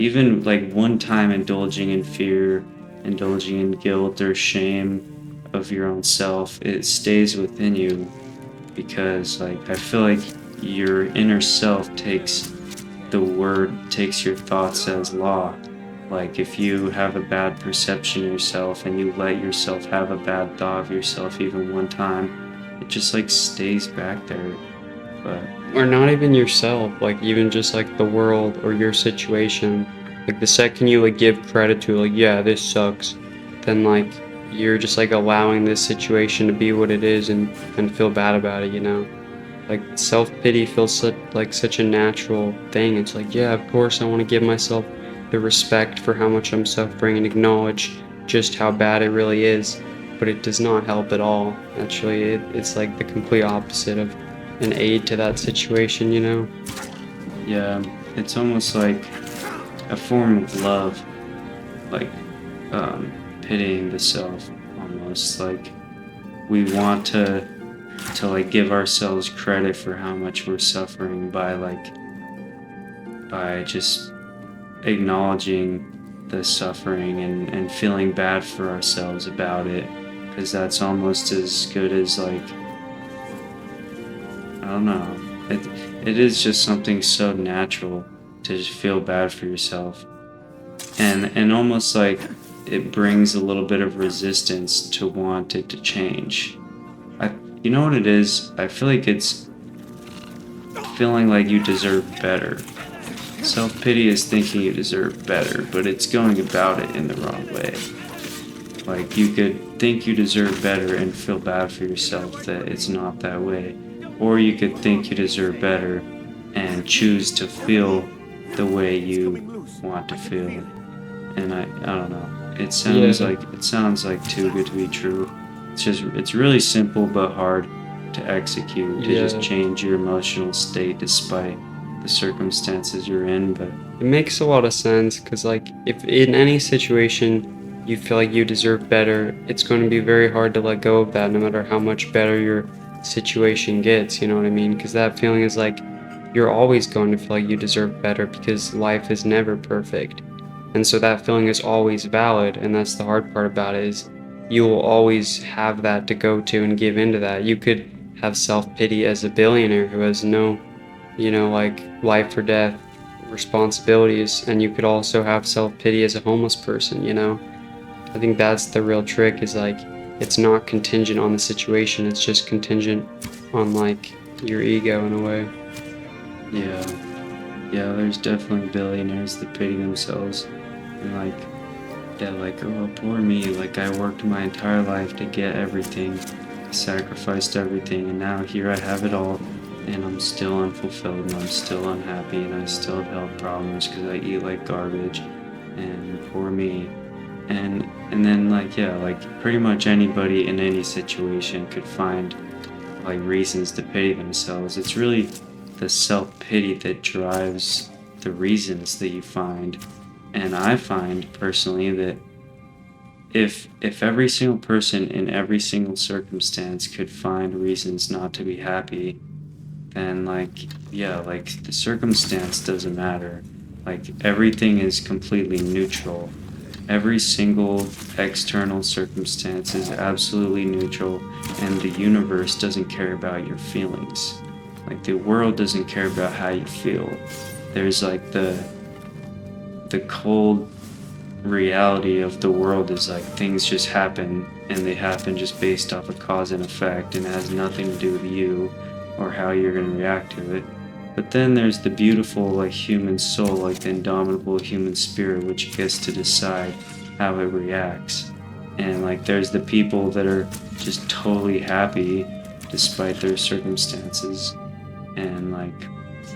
even like one time indulging in fear, indulging in guilt or shame of your own self, it stays within you because like I feel like your inner self takes your thoughts as law. Like if you have a bad perception of yourself and you let yourself have a bad thought of yourself even one time, it just like stays back there. But Or not even yourself, like even just like the world or your situation. Like the second you like give credit to like, yeah, this sucks, then like you're just like allowing this situation to be what it is and feel bad about it, you know? Like self-pity feels such a natural thing. It's like, yeah, of course I want to give myself the respect for how much I'm suffering and acknowledge just how bad it really is, but it does not help at all. Actually, it's like the complete opposite of an aid to that situation, you know? yeah, it's almost like a form of love, like pitying the self almost. Like we want to like give ourselves credit for how much we're suffering by just acknowledging the suffering and feeling bad for ourselves about it, because that's almost as good as like, I don't know, it is just something so natural to just feel bad for yourself, and almost like it brings a little bit of resistance to want it to change. I You know what it is? I feel like it's feeling like you deserve better. Self-pity is thinking you deserve better, but it's going about it in the wrong way. Like, you could think you deserve better and feel bad for yourself that it's not that way. Or you could think you deserve better and choose to feel the way you want to feel. And I don't know. Yeah, It sounds like too good to be true. It's really simple but hard to execute, to just yeah. change your emotional state despite the circumstances you're in. But It makes a lot of sense because, like, if in any situation you feel like you deserve better, it's going to be very hard to let go of that no matter how much better your situation gets, you know what I mean? Because that feeling is like you're always going to feel like you deserve better because life is never perfect. And so that feeling is always valid, and that's the hard part about it is you will always have that to go to and give into that. You could have self-pity as a billionaire who has no, like life or death responsibilities, and you could also have self-pity as a homeless person, you know? I think that's the real trick is like it's not contingent on the situation, it's just contingent on like your ego in a way. yeah, yeah, there's definitely billionaires that pity themselves and like, yeah, like, oh, poor me. Like, I worked my entire life to get everything, sacrificed everything, and now here I have it all, and I'm still unfulfilled, and I'm still unhappy, and I still have health problems because I eat like garbage, and poor me. And then like, yeah, like pretty much anybody in any situation could find like reasons to pity themselves. It's really the self-pity that drives the reasons that you find. And I find personally that if every single person in every single circumstance could find reasons not to be happy, then like, yeah, like the circumstance doesn't matter. Like everything is completely neutral. Every single external circumstance is absolutely neutral, and the universe doesn't care about your feelings. Like the world doesn't care about how you feel. There's like the cold reality of the world is like things just happen, and they happen just based off of cause and effect, and it has nothing to do with you or how you're going to react to it. But then there's the beautiful like human soul, like the indomitable human spirit, which gets to decide how it reacts. And like there's the people that are just totally happy despite their circumstances, and like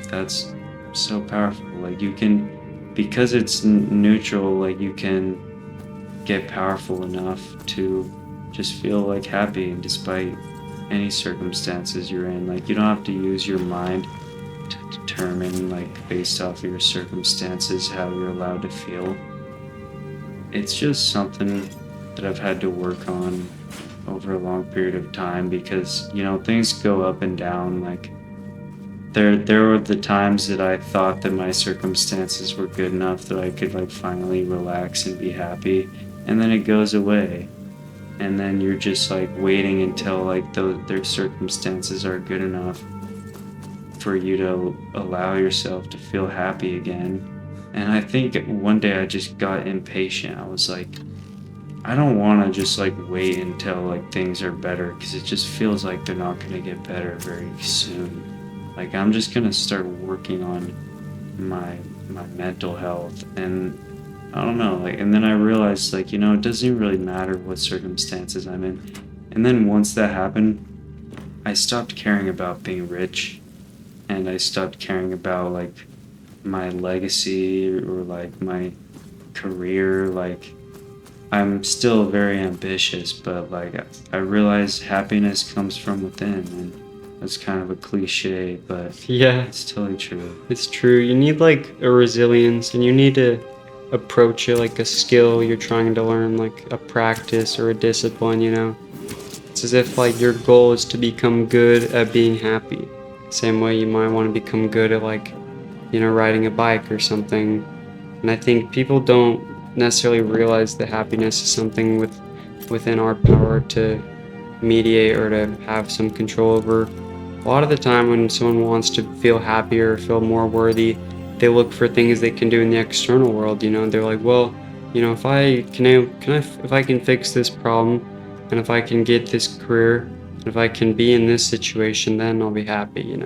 that's so powerful. Like you can, because it's neutral, like you can get powerful enough to just feel like happy despite any circumstances you're in. Like you don't have to use your mind to determine, like based off of your circumstances, how you're allowed to feel. It's just something that I've had to work on over a long period of time because, things go up and down. Like there were the times that I thought that my circumstances were good enough that I could like finally relax and be happy, and then it goes away, and then you're just like waiting until like their circumstances are good enough for you to allow yourself to feel happy again. And I think one day I just got impatient. I was like, I don't want to just like wait until like things are better, because it just feels like they're not going to get better very soon. Like I'm just going to start working on my mental health. And I don't know, like, and then I realized, like, it doesn't even really matter what circumstances I'm in. And then once that happened, I stopped caring about being rich, and I stopped caring about like my legacy or like my career. Like I'm still very ambitious, but like I realize happiness comes from within, and that's kind of a cliche, but Yeah, it's totally true. it's true. You need like a resilience, and you need to approach it like a skill you're trying to learn, like a practice or a discipline. It's as if like your goal is to become good at being happy. Same way you might want to become good at like, riding a bike or something. And I think people don't necessarily realize that happiness is something within our power to mediate or to have some control over. A lot of the time when someone wants to feel happier or feel more worthy, they look for things they can do in the external world. They're like, well, if I can fix this problem, and if I can get this career, and if I can be in this situation, then I'll be happy.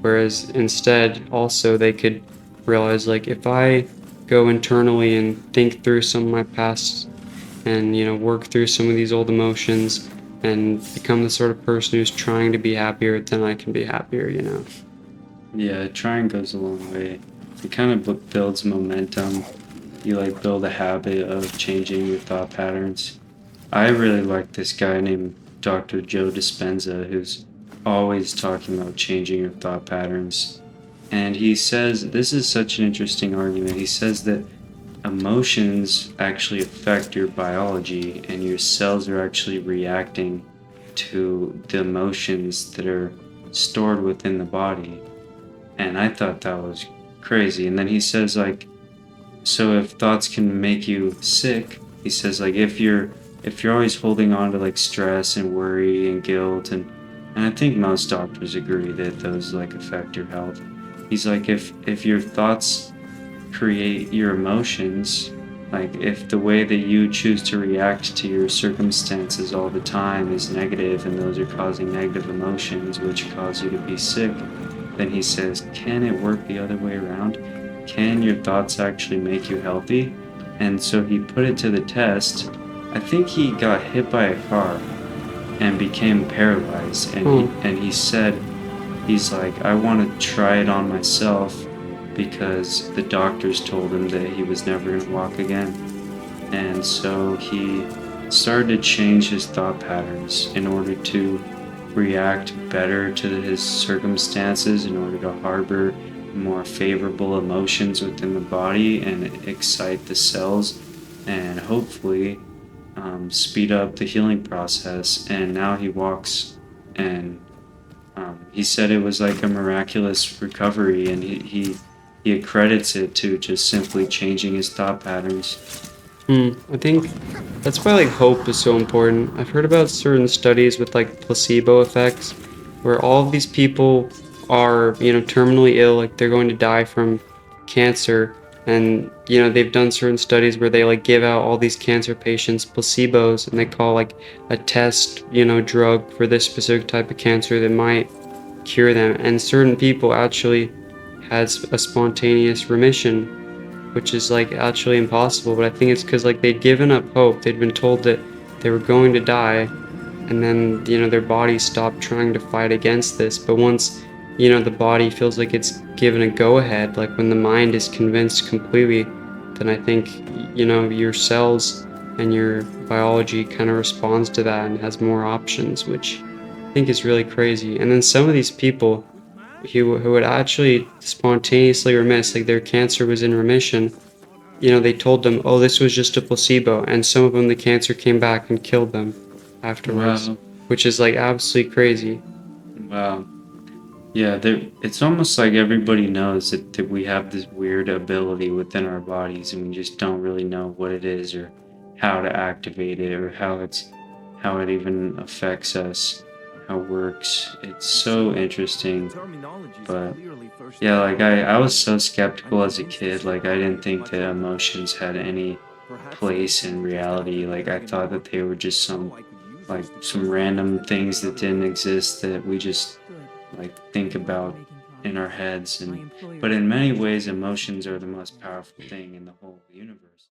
Whereas instead, also they could realize, like, if I go internally and think through some of my past and work through some of these old emotions and become the sort of person who's trying to be happier, then I can be happier. Yeah, trying goes a long way. It kind of builds momentum. You like build a habit of changing your thought patterns. I really like this guy named Dr. Joe Dispenza, who's always talking about changing your thought patterns. And he says, this is such an interesting argument. He says that emotions actually affect your biology, and your cells are actually reacting to the emotions that are stored within the body. And I thought that was crazy. And then he says, like, so if thoughts can make you sick, he says, like, if you're always holding on to like stress and worry and guilt, and I think most doctors agree that those like affect your health. He's like, if your thoughts create your emotions, like if the way that you choose to react to your circumstances all the time is negative, and those are causing negative emotions which cause you to be sick, then he says, can it work the other way around? Can your thoughts actually make you healthy? And so he put it to the test. I think he got hit by a car and became paralyzed, and he said, he's like, I want to try it on myself, because the doctors told him that he was never going to walk again. And so he started to change his thought patterns in order to react better to his circumstances, in order to harbor more favorable emotions within the body and excite the cells, and hopefully speed up the healing process. And now he walks, and he said it was like a miraculous recovery, and he accredits it to just simply changing his thought patterns. I think that's why like hope is so important. I've heard about certain studies with like placebo effects, where all of these people are, terminally ill, like they're going to die from cancer, and they've done certain studies where they like give out all these cancer patients placebos, and they call like a test, drug for this specific type of cancer that might cure them, and certain people actually has a spontaneous remission, which is like actually impossible. But I think it's because like they'd given up hope. They'd been told that they were going to die, and then their body stopped trying to fight against this. But once the body feels like it's given a go-ahead, like when the mind is convinced completely, then I think your cells and your biology kind of responds to that and has more options, which I think is really crazy. And then some of these people who would actually spontaneously remiss, like their cancer was in remission, they told them, oh, this was just a placebo, and some of them, the cancer came back and killed them afterwards. Wow. Which is like absolutely crazy. Wow. Yeah, it's almost like everybody knows that we have this weird ability within our bodies and we just don't really know what it is or how to activate it or how it even affects us, how it works. It's so The interesting. terminology is But clearly first yeah, hand like I knowledge. was so I skeptical can as a use this kid. Like I info didn't in think much that of my work. emotions had any Perhaps the place in computer just doesn't reality. have Like I it thought anymore. that they were just So I could use this to some close the loop random and think things that another didn't way. exist that we just Good. like think I'm glad we're about making in our progress. heads. My And employer but is in many anxious to ways see us emotions are succeed. the most powerful thing in the whole universe.